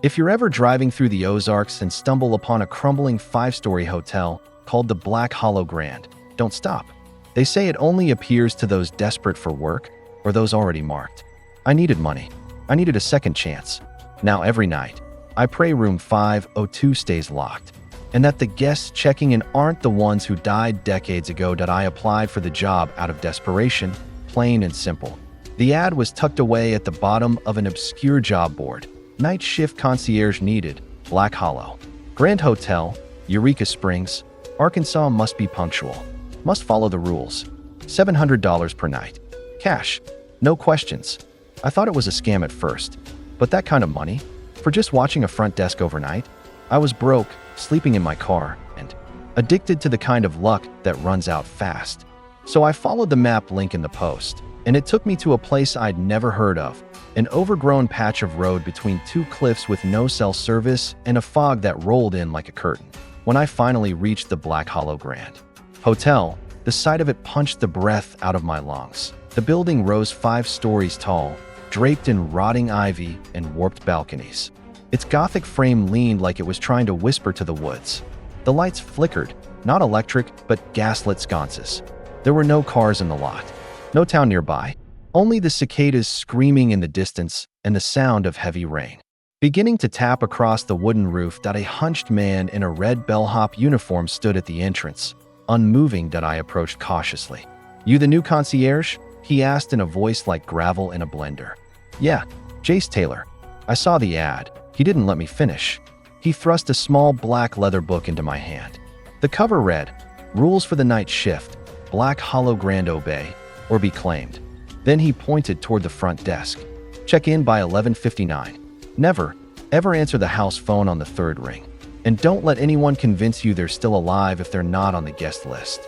If you're ever driving through the Ozarks and stumble upon a crumbling 5-story hotel called the Black Hollow Grand, don't stop. They say it only appears to those desperate for work or those already marked. I needed money. I needed a second chance. Now every night, I pray room 502 stays locked, and that the guests checking in aren't the ones who died decades ago. That I applied for the job out of desperation, plain and simple. The ad was tucked away at the bottom of an obscure job board. Night shift concierge needed, Black Hollow. Grand Hotel, Eureka Springs, Arkansas. Must be punctual. Must follow the rules. $700 per night. Cash. No questions. I thought it was a scam at first, but that kind of money? For just watching a front desk overnight? I was broke, sleeping in my car, and addicted to the kind of luck that runs out fast. So I followed the map link in the post, and it took me to a place I'd never heard of. An overgrown patch of road between two cliffs with no cell service and a fog that rolled in like a curtain. When I finally reached the Black Hollow Grand Hotel, the sight of it punched the breath out of my lungs. The building rose 5 stories tall, draped in rotting ivy and warped balconies. Its Gothic frame leaned like it was trying to whisper to the woods. The lights flickered, not electric, but gaslit sconces. There were no cars in the lot, no town nearby. Only the cicadas screaming in the distance and the sound of heavy rain. Beginning to tap across the wooden roof, that a hunched man in a red bellhop uniform stood at the entrance, unmoving. That I approached cautiously. "You the new concierge?" he asked in a voice like gravel in a blender. "Yeah, Jace Taylor. I saw the ad." He didn't let me finish. He thrust a small black leather book into my hand. The cover read, "Rules for the night shift, Black Hollow Grand Obey, or be claimed." Then he pointed toward the front desk. "Check in by 11:59. Never, ever answer the house phone on the 3rd ring. And don't let anyone convince you they're still alive if they're not on the guest list."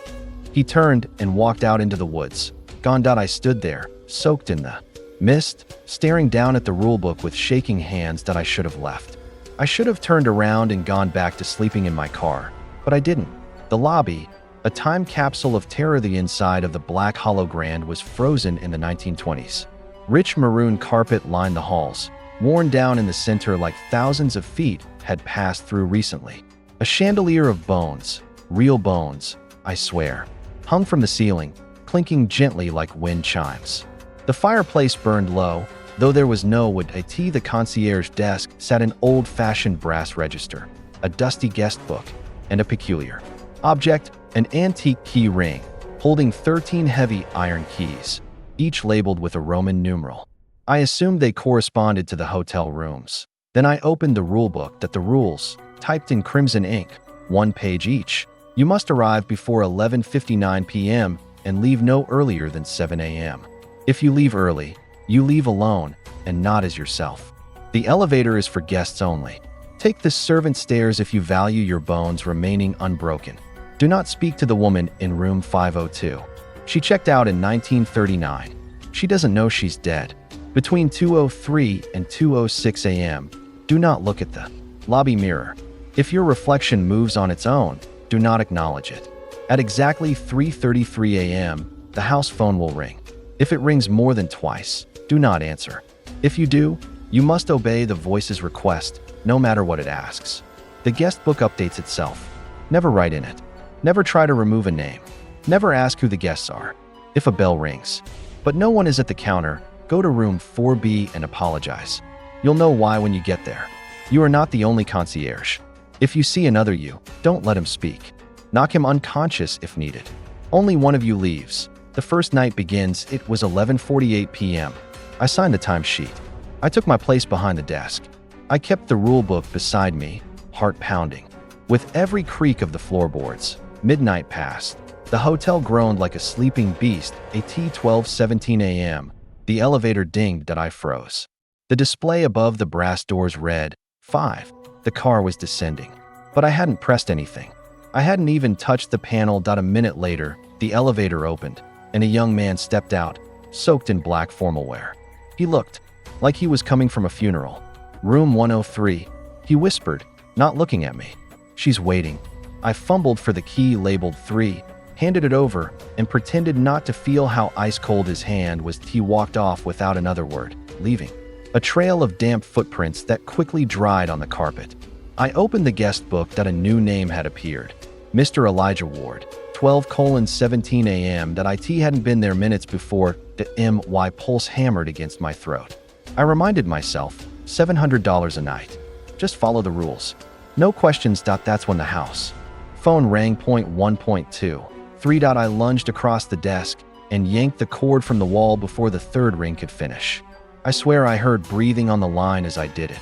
He turned and walked out into the woods. Gone. I stood there, soaked in the mist, staring down at the rulebook with shaking hands. That I should have left. I should have turned around and gone back to sleeping in my car, but I didn't. The lobby, a time capsule of terror. The inside of the Black Hollow Grand was frozen in the 1920s. Rich maroon carpet lined the halls, worn down in the center like thousands of feet had passed through recently. A chandelier of bones, real bones, I swear, hung from the ceiling, clinking gently like wind chimes. The fireplace burned low, though there was no wood. At the concierge desk sat an old-fashioned brass register, a dusty guest book, and a peculiar object, an antique key ring, holding 13 heavy iron keys, each labeled with a Roman numeral. I assumed they corresponded to the hotel rooms. Then I opened the rulebook. That the rules, typed in crimson ink, 1 page each. You must arrive before 11:59 p.m. and leave no earlier than 7 a.m. If you leave early, you leave alone and not as yourself. The elevator is for guests only. Take the servant stairs if you value your bones remaining unbroken. Do not speak to the woman in room 502. She checked out in 1939. She doesn't know she's dead. Between 2:03 and 2:06 a.m., do not look at the lobby mirror. If your reflection moves on its own, do not acknowledge it. At exactly 3:33 a.m., the house phone will ring. If it rings more than twice, do not answer. If you do, you must obey the voice's request, no matter what it asks. The guest book updates itself. Never write in it. Never try to remove a name. Never ask who the guests are. If a bell rings, but no one is at the counter, go to room 4B and apologize. You'll know why when you get there. You are not the only concierge. If you see another you, don't let him speak. Knock him unconscious if needed. Only one of you leaves. The first night begins. It was 11:48 p.m. I signed the timesheet. I took my place behind the desk. I kept the rule book beside me, heart pounding. With every creak of the floorboards, midnight passed. The hotel groaned like a sleeping beast. At 12:17 a.m., the elevator dinged. That I froze. The display above the brass doors read, 5. The car was descending. But I hadn't pressed anything. I hadn't even touched the panel. A minute later, the elevator opened, and a young man stepped out, soaked in black formal wear. He looked like he was coming from a funeral. Room 103, he whispered, not looking at me. She's waiting. I fumbled for the key labeled 3, handed it over, and pretended not to feel how ice cold his hand was. He walked off without another word, leaving. a trail of damp footprints that quickly dried on the carpet. I opened the guest book that a new name had appeared. Mr. Elijah Ward, 12:17 a.m. That IT hadn't been there minutes before the MY pulse hammered against my throat. I reminded myself, $700 a night. Just follow the rules. No questions. That's when the house phone rang. Point 1.2. 3. I lunged across the desk and yanked the cord from the wall before the third ring could finish. I swear I heard breathing on the line as I did it.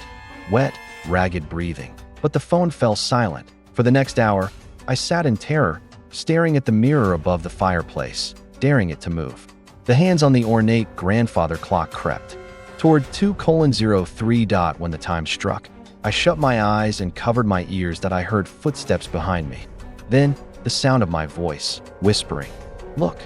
Wet, ragged breathing. But the phone fell silent. For the next hour, I sat in terror, staring at the mirror above the fireplace, daring it to move. The hands on the ornate grandfather clock crept toward 2:03. When the time struck, I shut my eyes and covered my ears. That I heard footsteps behind me. Then, the sound of my voice, whispering, "Look,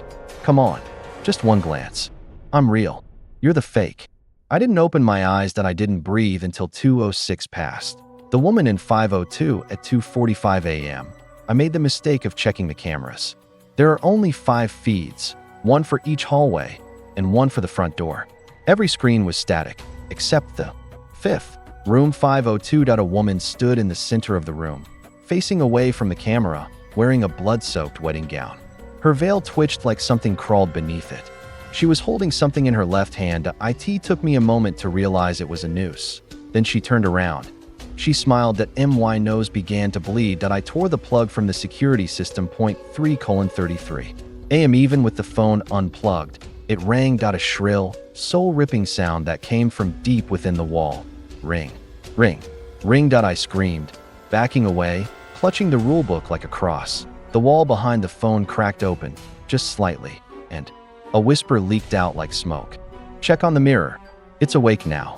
come on, just one glance. I'm real. You're the fake." I didn't open my eyes. That I didn't breathe until 2:06 passed. The woman in 502 at 2:45 a.m. I made the mistake of checking the cameras. There are only 5 feeds, one for each hallway, and one for the front door. Every screen was static, except the 5th. Room 502. A woman stood in the center of the room, facing away from the camera, wearing a blood-soaked wedding gown. Her veil twitched like something crawled beneath it. She was holding something in her left hand. It took me a moment to realize it was a noose. Then she turned around. She smiled. That my nose began to bleed. That I tore the plug from the security system. Point 3:33 a.m. Even with the phone unplugged, it rang. A shrill, soul-ripping sound that came from deep within the wall. Ring, ring, ring. I screamed, backing away, clutching the rulebook like a cross. The wall behind the phone cracked open, just slightly, and a whisper leaked out like smoke. "Check on the mirror. It's awake now."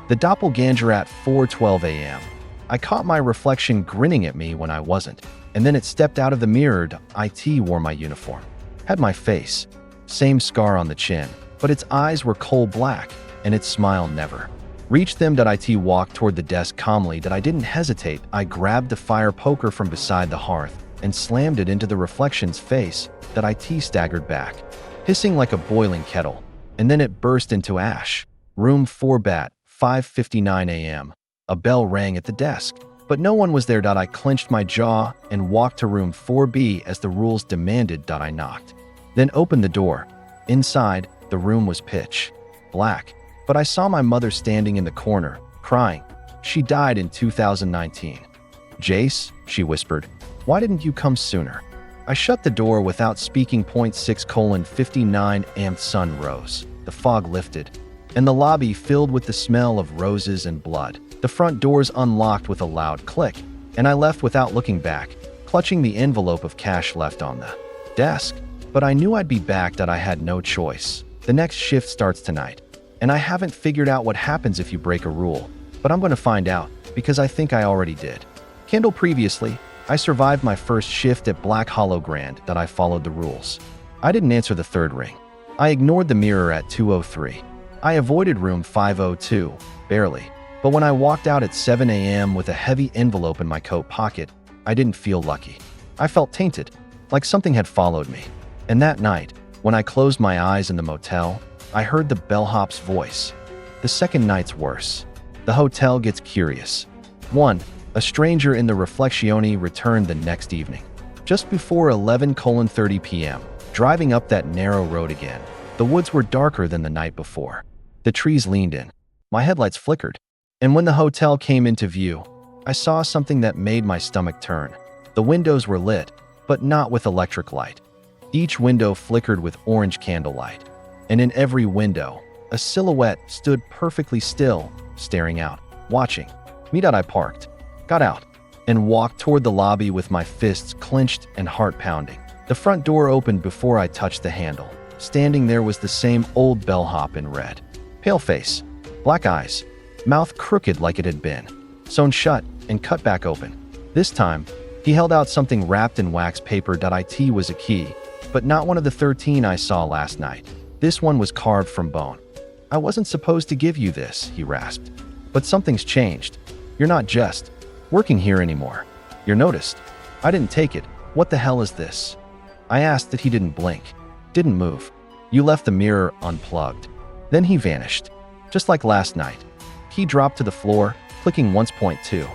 The doppelganger at 4:12 a.m. I caught my reflection grinning at me when I wasn't, and then it stepped out of the mirror. It wore my uniform, had my face, same scar on the chin, but its eyes were coal black, and its smile never reached them. It walked toward the desk calmly. I didn't hesitate. I grabbed the fire poker from beside the hearth and slammed it into the reflection's face. It staggered back, hissing like a boiling kettle, and then it burst into ash. Room 4 bat, 5:59 a.m. A bell rang at the desk, but no one was there. I clenched my jaw and walked to room 4B as the rules demanded. I knocked, then opened the door. Inside, the room was pitch black, but I saw my mother standing in the corner, crying. She died in 2019. "Jace," she whispered, "why didn't you come sooner?" I shut the door without speaking. 6:59 a.m. Sun rose. The fog lifted, and the lobby filled with the smell of roses and blood. The front doors unlocked with a loud click, and I left without looking back, clutching the envelope of cash left on the desk. But I knew I'd be back. I had no choice. The next shift starts tonight, and I haven't figured out what happens if you break a rule, but I'm going to find out, because I think I already did. Kindle previously, I survived my first shift at Black Hollow Grand. I followed the rules. I didn't answer the third ring. I ignored the mirror at 2:03. I avoided room 502, barely. But when I walked out at 7 a.m. with a heavy envelope in my coat pocket, I didn't feel lucky. I felt tainted, like something had followed me. And that night, when I closed my eyes in the motel, I heard the bellhop's voice. The second night's worse. The hotel gets curious. 1. A stranger in the Reflectione returned the next evening. Just before 11:30 p.m., driving up that narrow road again. The woods were darker than the night before. The trees leaned in. My headlights flickered. And when the hotel came into view, I saw something that made my stomach turn. The windows were lit, but not with electric light. Each window flickered with orange candlelight. And in every window, a silhouette stood perfectly still, staring out, watching me. I parked, got out, and walked toward the lobby with my fists clenched and heart pounding. The front door opened before I touched the handle. Standing there was the same old bellhop in red. Pale face, black eyes, mouth crooked like it had been sewn shut and cut back open. This time, he held out something wrapped in wax paper. It was a key, but not one of the 13 I saw last night. This one was carved from bone. "I wasn't supposed to give you this," he rasped. "But something's changed. You're not just working here anymore. You're noticed." I didn't take it. "What the hell is this?" I asked. That he didn't blink, didn't move. "You left the mirror unplugged." Then he vanished, just like last night. Key dropped to the floor, clicking once. 2.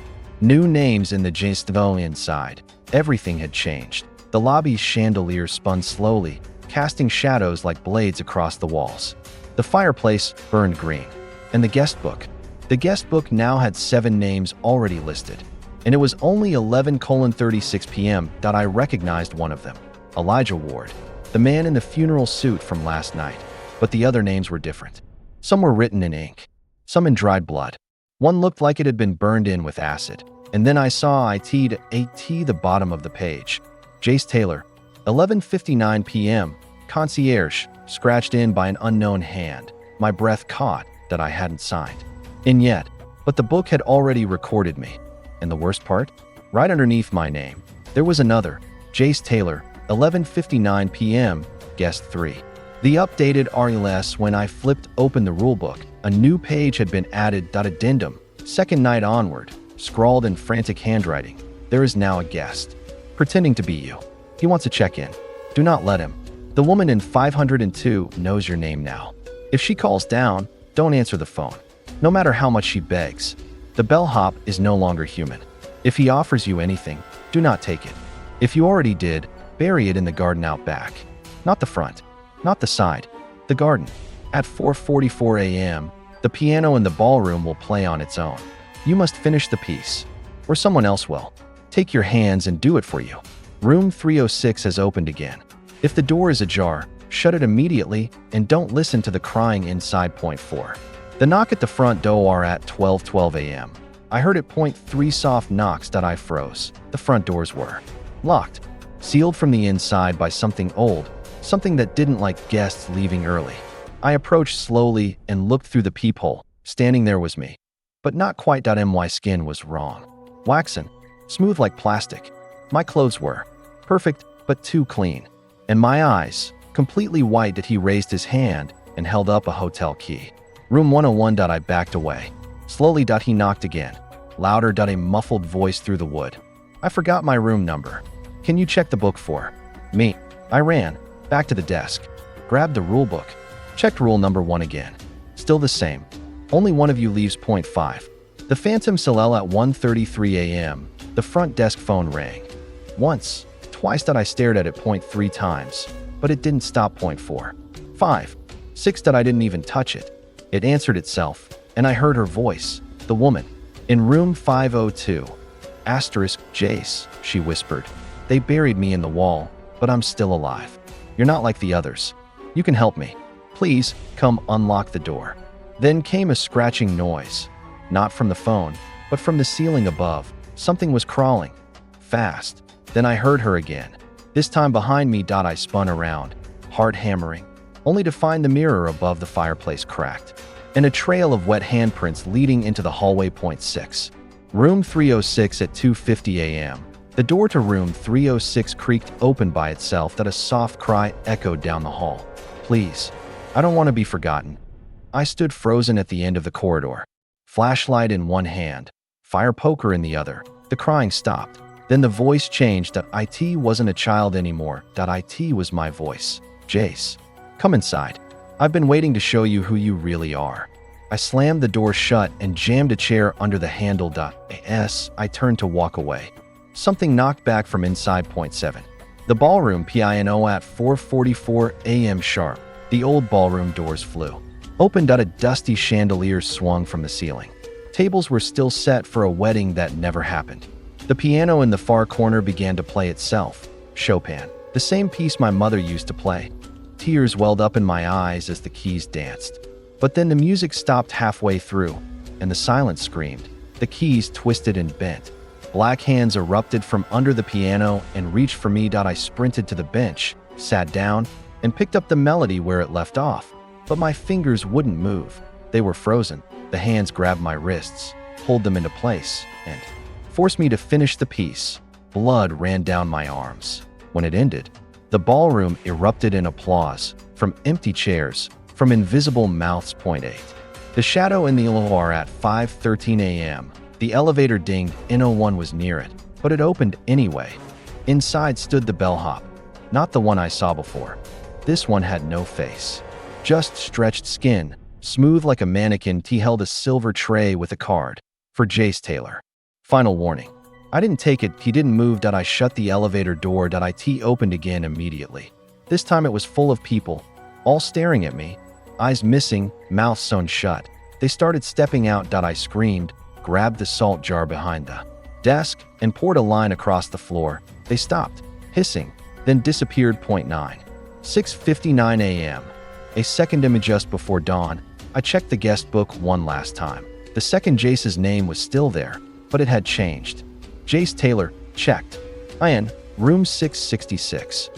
New names in the gestavo inside. Everything had changed. The lobby's chandelier spun slowly, casting shadows like blades across the walls. The fireplace burned green. And the guest book. The guest book now had 7 names already listed. And it was only 11:36 p.m. that I recognized one of them. Elijah Ward, the man in the funeral suit from last night. But the other names were different. Some were written in ink, some in dried blood. One looked like it had been burned in with acid. And then I saw the bottom of the page. Jace Taylor, 11:59 p.m., concierge, scratched in by an unknown hand. My breath caught that I hadn't signed. And yet, but the book had already recorded me. And the worst part? Right underneath my name, there was another, Jace Taylor, 11:59 p.m., guest 3. The updated RLS. When I flipped open the rulebook, a new page had been added. Addendum, second night onward, scrawled in frantic handwriting. There is now a guest, pretending to be you. He wants to check in. Do not let him. The woman in 502 knows your name now. If she calls down, don't answer the phone, no matter how much she begs. The bellhop is no longer human. If he offers you anything, do not take it. If you already did, bury it in the garden out back. Not the front, not the side, the garden. At 4:44 a.m., the piano in the ballroom will play on its own. You must finish the piece, or someone else will. Take your hands and do it for you. Room 306 has opened again. If the door is ajar, shut it immediately and don't listen to the crying inside. 4. The knock at the front door at 12:12 a.m. I heard it. 3 soft knocks. I froze. The front doors were locked, sealed from the inside by something old, something that didn't like guests leaving early. I approached slowly and looked through the peephole. Standing there was me, but not quite. My skin was wrong. Waxen, smooth like plastic. My clothes were perfect, but too clean. And my eyes, completely white. He raised his hand and held up a hotel key. Room 101. I backed away. Slowly. He knocked again. Louder. A muffled voice through the wood. I forgot my room number. Can you check the book for me? I ran back to the desk, grabbed the rule book, checked rule number 1 again. Still the same. Only one of you leaves. 5. The phantom Salel at 1:33 a.m. The front desk phone rang. Once, twice. I stared at it. 3 times, but it didn't stop. 4, 5, 6. I didn't even touch it. It answered itself, and I heard her voice, the woman. In room 502. Jace, she whispered. They buried me in the wall, but I'm still alive. You're not like the others. You can help me. Please, come unlock the door. Then came a scratching noise. Not from the phone, but from the ceiling above. Something was crawling. Fast. Then I heard her again. This time behind me. I spun around, heart hammering, only to find the mirror above the fireplace cracked, and a trail of wet handprints leading into the hallway. 6. Room 306 at 2:50 a.m. The door to room 306 creaked open by itself. A soft cry echoed down the hall. Please, I don't want to be forgotten. I stood frozen at the end of the corridor, flashlight in one hand, fire poker in the other. The crying stopped. Then the voice changed. It wasn't a child anymore. It was my voice. Jace, come inside. I've been waiting to show you who you really are. I slammed the door shut and jammed a chair under the handle. I turned to walk away. Something knocked back from inside. 7. The ballroom piano at 4:44 a.m. sharp. The old ballroom doors flew opened. A dusty chandelier swung from the ceiling. Tables were still set for a wedding that never happened. The piano in the far corner began to play itself. Chopin, the same piece my mother used to play. Tears welled up in my eyes as the keys danced. But then the music stopped halfway through, and the silence screamed. The keys twisted and bent. Black hands erupted from under the piano and reached for me. I sprinted to the bench, sat down, and picked up the melody where it left off. But my fingers wouldn't move. They were frozen. The hands grabbed my wrists, pulled them into place, and forced me to finish the piece. Blood ran down my arms. When it ended, the ballroom erupted in applause, from empty chairs, from invisible mouths. 8. The shadow in the elevator at 5:13 a.m. The elevator dinged. N01 was near it, but it opened anyway. Inside stood the bellhop, not the one I saw before. This one had no face, just stretched skin, Smooth like a mannequin, he held a silver tray with a card. For Jace Taylor. Final warning. I didn't take it, he didn't move. I shut the elevator door. It opened again immediately. This time it was full of people, all staring at me, eyes missing, mouths sewn shut. They started stepping out. I screamed, grabbed the salt jar behind the desk, and poured a line across the floor. They stopped, hissing, then disappeared. 6:59 a.m. A second image just before dawn. I checked the guest book one last time. The second Jace's name was still there, but it had changed. Jace Taylor, checked. In room 666.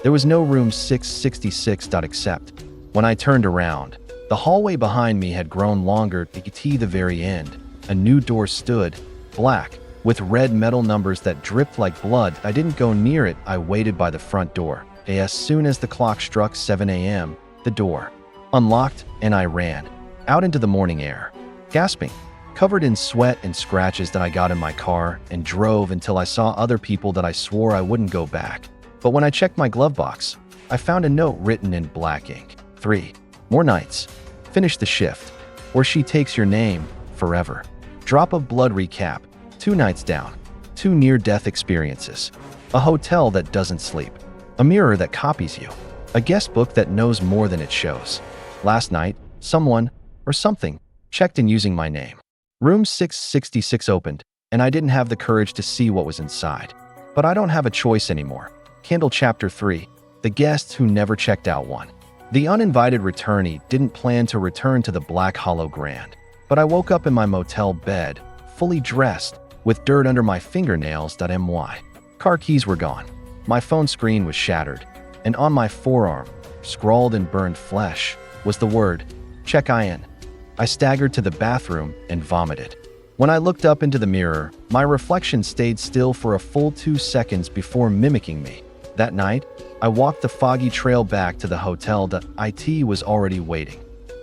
There was no room 666. Except when I turned around, the hallway behind me had grown longer to the very end. A new door stood, black, with red metal numbers that dripped like blood. I didn't go near it. I waited by the front door. As soon as the clock struck 7 a.m., the door unlocked and I ran out into the morning air, gasping, covered in sweat and scratches. I got in my car and drove until I saw other people that I swore I wouldn't go back. But when I checked my glove box, I found a note written in black ink. 3 more nights. Finish the shift, or she takes your name forever. Drop of blood recap. 2 nights down. 2 near-death experiences. A hotel that doesn't sleep. A mirror that copies you. A guest book that knows more than it shows. Last night, someone, or something, checked in using my name. Room 666 opened, and I didn't have the courage to see what was inside. But I don't have a choice anymore. Candle Chapter 3. The Guests Who Never Checked Out 1. The uninvited returnee didn't plan to return to the Black Hollow Grand. But I woke up in my motel bed, fully dressed, with dirt under my fingernails. My car keys were gone. My phone screen was shattered, and on my forearm, scrawled in burned flesh, was the word, check in. I staggered to the bathroom and vomited. When I looked up into the mirror, my reflection stayed still for a full 2 seconds before mimicking me. That night, I walked the foggy trail back to the hotel. It was already waiting.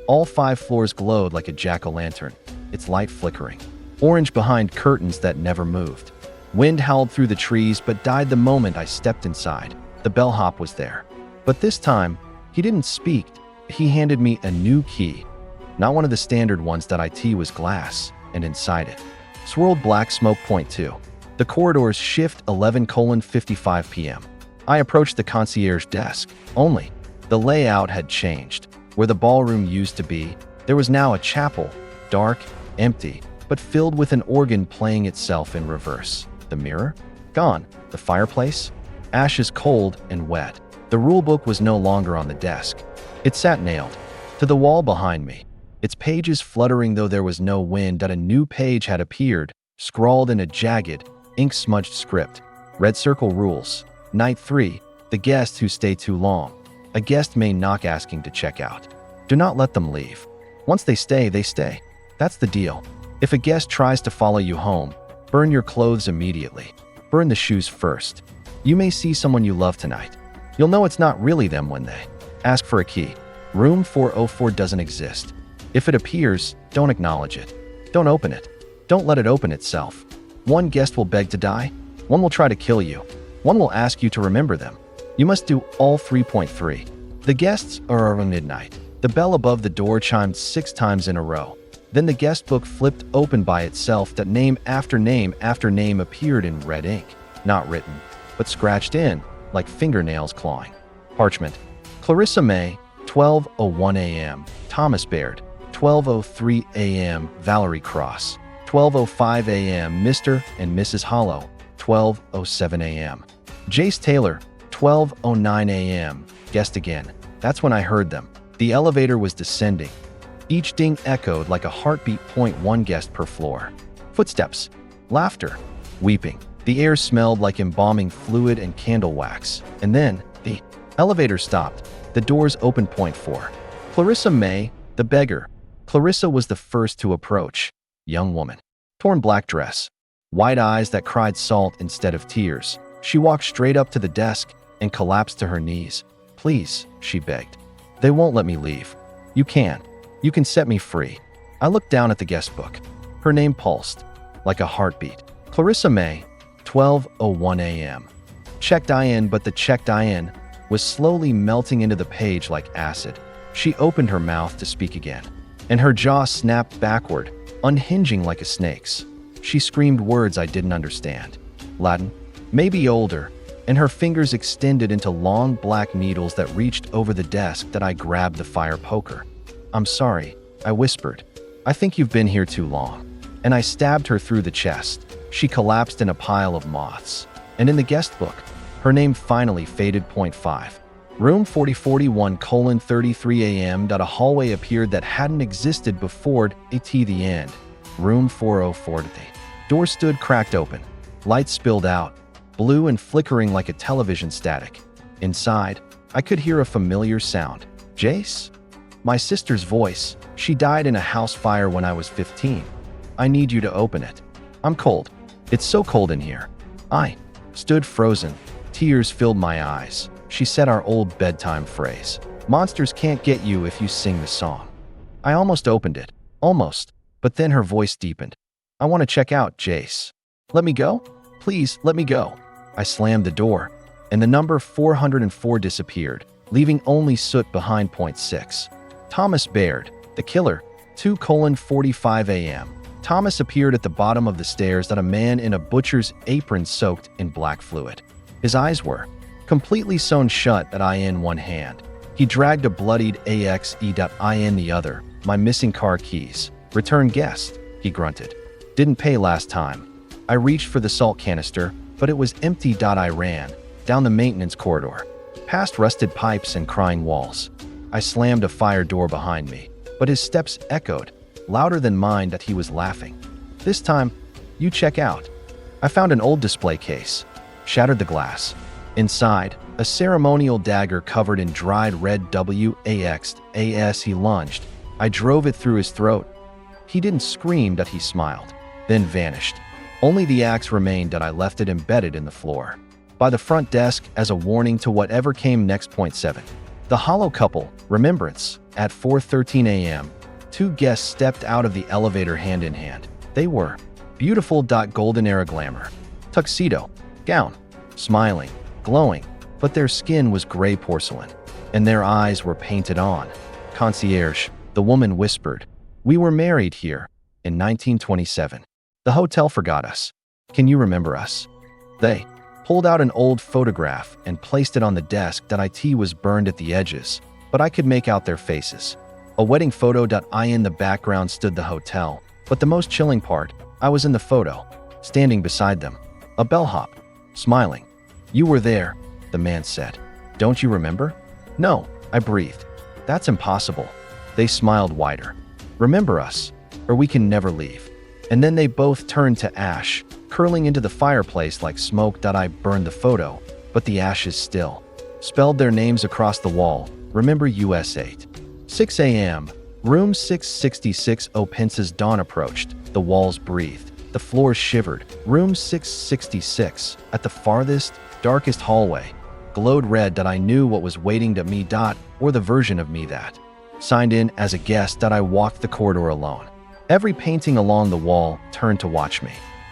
All 5 floors glowed like a jack-o'-lantern, its light flickering. Orange behind curtains that never moved. Wind howled through the trees but died the moment I stepped inside. The bellhop was there. But this time, he didn't speak. He handed me a new key. Not one of the standard ones. It was glass, and inside it, swirled black smoke. 2. The corridors shift 11:55 p.m. I approached the concierge desk. Only, the layout had changed. Where the ballroom used to be, there was now a chapel, dark, empty, but filled with an organ playing itself in reverse. The mirror? Gone. The fireplace? Ashes cold and wet. The rulebook was no longer on the desk. It sat nailed to the wall behind me, its pages fluttering though there was no wind. A new page had appeared, scrawled in a jagged, ink-smudged script. Red circle rules. Night 3. The guests who stay too long. A guest may knock asking to check out. Do not let them leave. Once they stay, they stay. That's the deal. If a guest tries to follow you home, burn your clothes immediately. Burn the shoes first. You may see someone you love tonight. You'll know it's not really them when they ask for a key. Room 404 doesn't exist. If it appears, don't acknowledge it. Don't open it. Don't let it open itself. 1 guest will beg to die. 1 will try to kill you. 1 will ask you to remember them. You must do all 3.3. The guests are around midnight. The bell above the door chimed 6 times in a row. Then the guest book flipped open by itself. That name after name after name appeared in red ink. Not written, but scratched in, like fingernails clawing. Parchment. Clarissa May, 12:01 a.m. Thomas Baird, 12:03 a.m. Valerie Cross, 12:05 a.m. Mr. and Mrs. Hollow, 12:07 a.m. Jace Taylor, 12:09 a.m. Guessed again. That's when I heard them. The elevator was descending. Each ding echoed like a heartbeat. 1 guest per floor. Footsteps. Laughter. Weeping. The air smelled like embalming fluid and candle wax. And then, the elevator stopped. The doors opened. 4. Clarissa May, the beggar. Clarissa was the first to approach. Young woman. Torn black dress. White eyes that cried salt instead of tears. She walked straight up to the desk and collapsed to her knees. Please, she begged. They won't let me leave. You can. You can set me free. I looked down at the guest book. Her name pulsed, like a heartbeat. Clarissa May, 12:01 a.m. Checked in, but the checked in was slowly melting into the page like acid. She opened her mouth to speak again. and her jaw snapped backward, unhinging like a snake's. She screamed words I didn't understand. Latin, maybe older, and her fingers extended into long black needles that reached over the desk that I grabbed the fire poker. "I'm sorry," I whispered. "I think you've been here too long." And I stabbed her through the chest. She collapsed in a pile of moths. And in the guest book, her name finally faded. Point 5. Room 4041:33 a.m. A hallway appeared that hadn't existed before. At the end. Room 404. Door stood cracked open. Lights spilled out, blue and flickering like a television static. Inside, I could hear a familiar sound. "Jace?" My sister's voice. She died in a house fire when I was 15. "I need you to open it. I'm cold. It's so cold in here." I stood frozen. Tears filled my eyes. She said our old bedtime phrase. "Monsters can't get you if you sing the song." I almost opened it. Almost. But then her voice deepened. "I want to check out, Jace. Let me go? Please, let me go." I slammed the door, and the number 404 disappeared, leaving only soot behind. Point 6. Thomas Baird, the killer, 2:45 a.m. Thomas appeared at the bottom of the stairs, a man in a butcher's apron soaked in black fluid. His eyes were completely sewn shut. In one hand, he dragged a bloodied axe in the other. "My missing car keys. Return guest," he grunted. "Didn't pay last time." I reached for the salt canister, but it was empty. I ran down the maintenance corridor, past rusted pipes and crying walls. I slammed a fire door behind me, but his steps echoed, louder than mine. He was laughing. "This time, you check out." I found an old display case, shattered the glass. Inside, a ceremonial dagger covered in dried red wax. He lunged. I drove it through his throat. He didn't scream. He smiled, then vanished. Only the axe remained. I left it embedded in the floor, by the front desk, as a warning to whatever came next. Point 7. The hollow couple, remembrance. At 4:13 a.m., two guests stepped out of the elevator hand in hand. They were beautiful. Golden era glamour. Tuxedo, gown, smiling, glowing, but their skin was gray porcelain, and their eyes were painted on. "Concierge," the woman whispered. "We were married here in 1927. The hotel forgot us. Can you remember us?" They pulled out an old photograph and placed it on the desk. It was burned at the edges, but I could make out their faces. A wedding photo. In the background stood the hotel, but the most chilling part, I was in the photo, standing beside them. A bellhop, smiling. "You were there," the man said. "Don't you remember?" "No," I breathed. "That's impossible." They smiled wider. "Remember us, or we can never leave." And then they both turned to ash, curling into the fireplace like smoke. I burned the photo, but the ashes still spelled their names across the wall. "Remember US 8. 6 a.m. Room 666. Pence's dawn approached. The walls breathed. The floor shivered. Room 666, at the farthest, darkest hallway, glowed red. I knew what was waiting to me. Or the version of me that signed in as a guest. I walked the corridor alone. Every painting along the wall turned to watch me.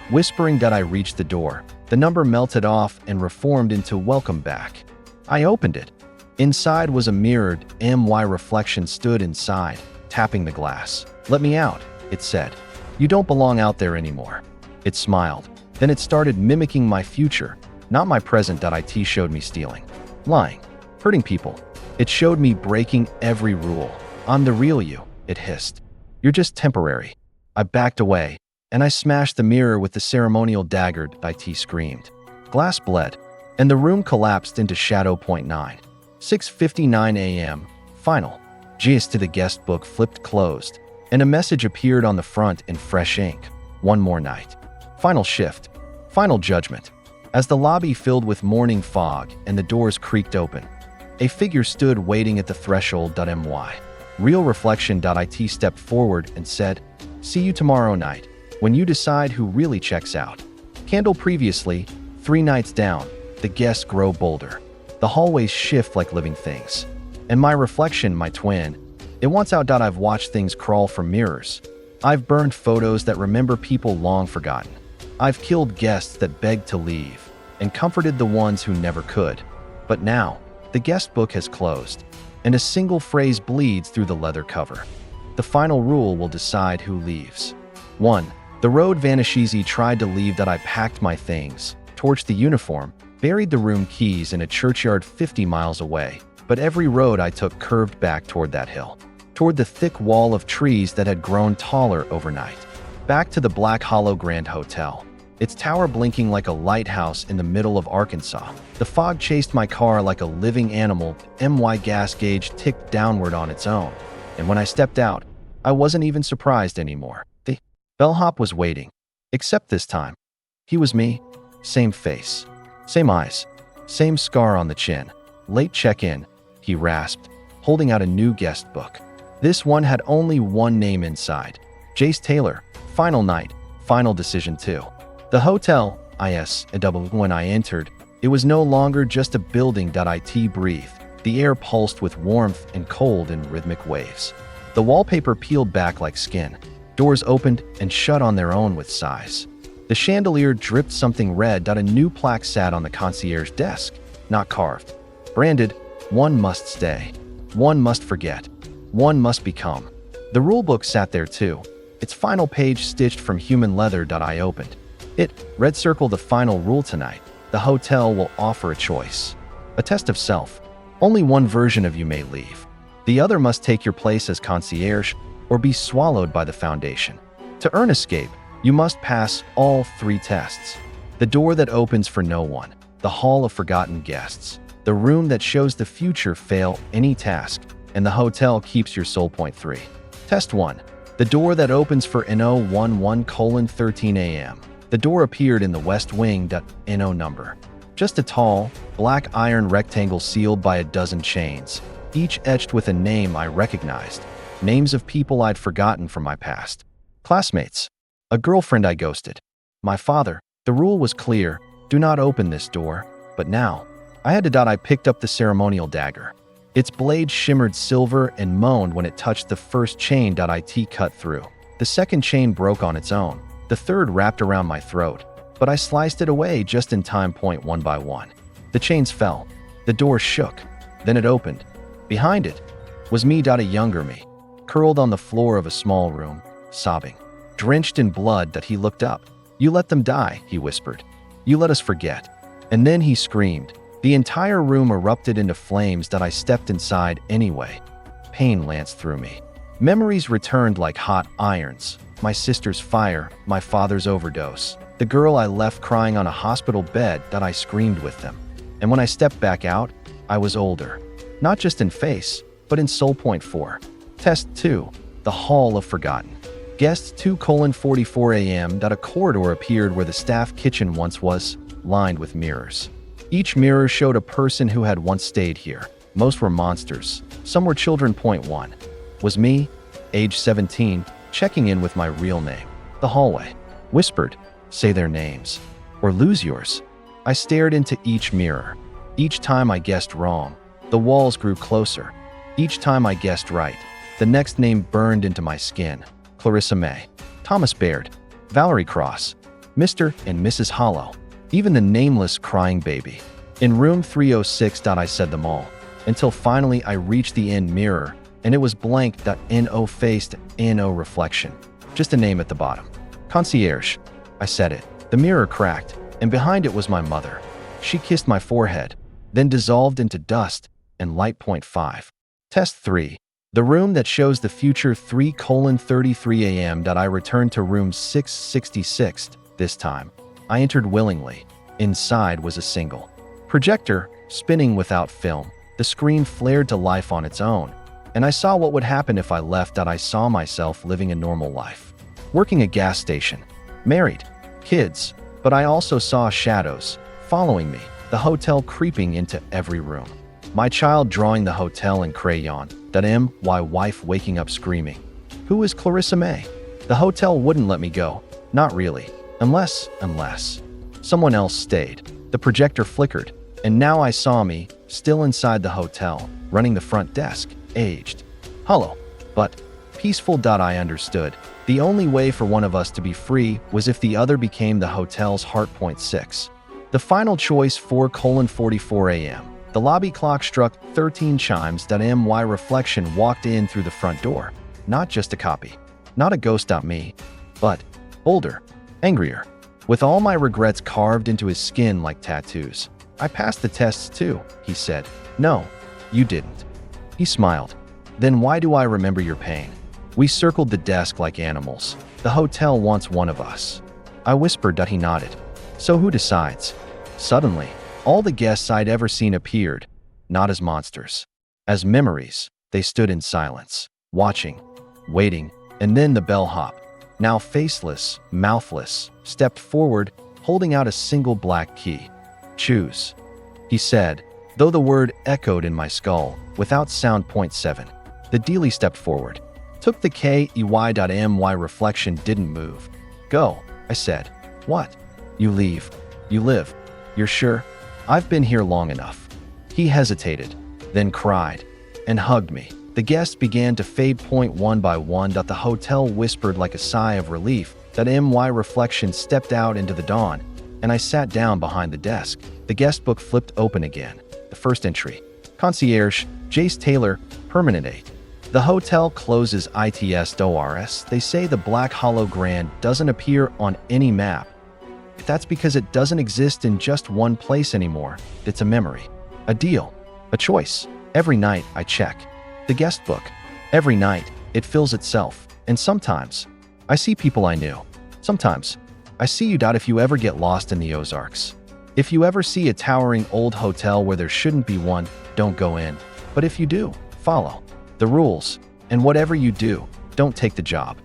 Whispering. I reached the door. The number melted off and reformed into "Welcome back." I opened it. Inside was a mirrored MY reflection. Stood inside, tapping the glass. "Let me out," it said. "You don't belong out there anymore." It smiled. Then it started mimicking my future, not my present. It showed me stealing, lying, hurting people. It showed me breaking every rule. "I'm the real you," it hissed. "You're just temporary." I backed away, and I smashed the mirror with the ceremonial dagger. It screamed. Glass bled, and the room collapsed into shadow. Point 9. 6:59 a.m. Final. Gist to the guest book flipped closed, and a message appeared on the front in fresh ink. "One more night. Final shift. Final judgment." As the lobby filled with morning fog and the doors creaked open, a figure stood waiting at the threshold. My real reflection. It stepped forward and said, "See you tomorrow night, when you decide who really checks out." Candle previously, 3 nights down, the guests grow bolder. The hallways shift like living things. And my reflection, my twin, it wants out. I've watched things crawl from mirrors. I've burned photos that remember people long forgotten. I've killed guests that begged to leave, and comforted the ones who never could. But now, the guest book has closed, and a single phrase bleeds through the leather cover. The final rule will decide who leaves. 1. The road Vanishing tried to leave that I packed my things, torched the uniform, buried the room keys in a churchyard 50 miles away, but every road I took curved back toward that hill, toward the thick wall of trees that had grown taller overnight, back to the Black Hollow Grand Hotel, its tower blinking like a lighthouse in the middle of Arkansas. The fog chased my car like a living animal. My gas gauge ticked downward on its own, and when I stepped out, I wasn't even surprised anymore. The bellhop was waiting, except this time. He was me. Same face, same eyes, same scar on the chin. Late check-in, he rasped, holding out a new guest book. This one had only one name inside. Jace Taylor, final night, final decision 2. The hotel, when I entered, it was no longer just a building. It breathed. The air pulsed with warmth and cold in rhythmic waves. The wallpaper peeled back like skin. Doors opened and shut on their own with sighs. The chandelier dripped something red. A new plaque sat on the concierge desk, not carved. Branded, one must stay. One must forget. One must become. The rulebook sat there too, its final page stitched from human leather. I opened it. Red circle the final rule tonight. The hotel will offer a choice. A test of self. Only one version of you may leave. The other must take your place as concierge or be swallowed by the foundation. To earn escape, you must pass all 3 tests. The door that opens for no one. The hall of forgotten guests. The room that shows the future. Fail any task, and the hotel keeps your soul. Point 3. Test 1. The door that opens for 11:13 a.m. The door appeared in the west wing. No number. Just a tall, black iron rectangle sealed by a dozen chains, each etched with a name I recognized. Names of people I'd forgotten from my past. Classmates. A girlfriend I ghosted. My father. The rule was clear. Do not open this door. But now, I had to. I picked up the ceremonial dagger. Its blade shimmered silver and moaned when it touched the first chain. It cut through. The second chain broke on its own. The third wrapped around my throat, but I sliced it away just in time. One by one. The chains fell. The door shook. Then it opened. Behind it was me. A younger me, curled on the floor of a small room, sobbing, drenched in blood. He looked up. You let them die, he whispered. You let us forget. And then he screamed. The entire room erupted into flames. I stepped inside anyway. Pain lanced through me. Memories returned like hot irons. My sister's fire, my father's overdose, the girl I left crying on a hospital bed. I screamed with them. And when I stepped back out, I was older. Not just in face, but in soul. Point 4. Test 2. The Hall of Forgotten. Guests 2:44 a.m. A corridor appeared where the staff kitchen once was, lined with mirrors. Each mirror showed a person who had once stayed here. Most were monsters. Some were children. Point 1. Was me, age 17, checking in with my real name. The hallway whispered, say their names, or lose yours. I stared into each mirror. Each time I guessed wrong, the walls grew closer. Each time I guessed right, the next name burned into my skin. Clarissa May, Thomas Baird, Valerie Cross, Mr. and Mrs. Hollow, even the nameless crying baby. In room 306. I said them all, until finally I reached the end mirror, and it was blank. No faced, no reflection. Just a name at the bottom. Concierge. I said it. The mirror cracked, and behind it was my mother. She kissed my forehead, then dissolved into dust and light. Point 5. Test 3. The room that shows the future. 3:33 a.m. I returned to room 666. This time, I entered willingly. Inside was a single projector, spinning without film. The screen flared to life on its own, and I saw what would happen if I left. I saw myself living a normal life, working a gas station, married, kids, but I also saw shadows following me, the hotel creeping into every room. My child drawing the hotel in crayon, my wife waking up screaming. Who is Clarissa May? The hotel wouldn't let me go. Not really. Unless someone else stayed. The projector flickered, and now I saw me, still inside the hotel, running the front desk, aged, hollow, but peaceful. I understood. The only way for one of us to be free was if the other became the hotel's heart. Point 6. The final choice. 4:44 a.m. The lobby clock struck 13 chimes. My reflection walked in through the front door. Not just a copy. Not a ghost.me, but older, angrier, with all my regrets carved into his skin like tattoos. I passed the tests too, he said. No, you didn't. He smiled. Then why do I remember your pain? We circled the desk like animals. The hotel wants one of us. I whispered. He nodded. So who decides? Suddenly, all the guests I'd ever seen appeared, not as monsters, as memories. They stood in silence, watching, waiting, and then the bellhop, now faceless, mouthless, stepped forward, holding out a single black key. Choose, he said, though the word echoed in my skull, without sound. Point 7. The dealie stepped forward, took the key.my reflection didn't move. Go, I said. What? You leave. You live. You're sure? I've been here long enough. He hesitated, then cried, and hugged me. The guests began to fade. Point 1 by 1. The hotel whispered like a sigh of relief. My reflection stepped out into the dawn, and I sat down behind the desk. The guest book flipped open again. The first entry. Concierge, Jace Taylor, Permanent 8. The hotel closes ITS. They say the Black Hollow Grand doesn't appear on any map. That's because it doesn't exist in just one place anymore. It's a memory, a deal, a choice. Every night I check the guest book. Every night it fills itself. And sometimes I see people I knew. Sometimes I see you. If you ever get lost in the Ozarks, if you ever see a towering old hotel where there shouldn't be one, don't go in. But if you do, follow the rules. And whatever you do, don't take the job.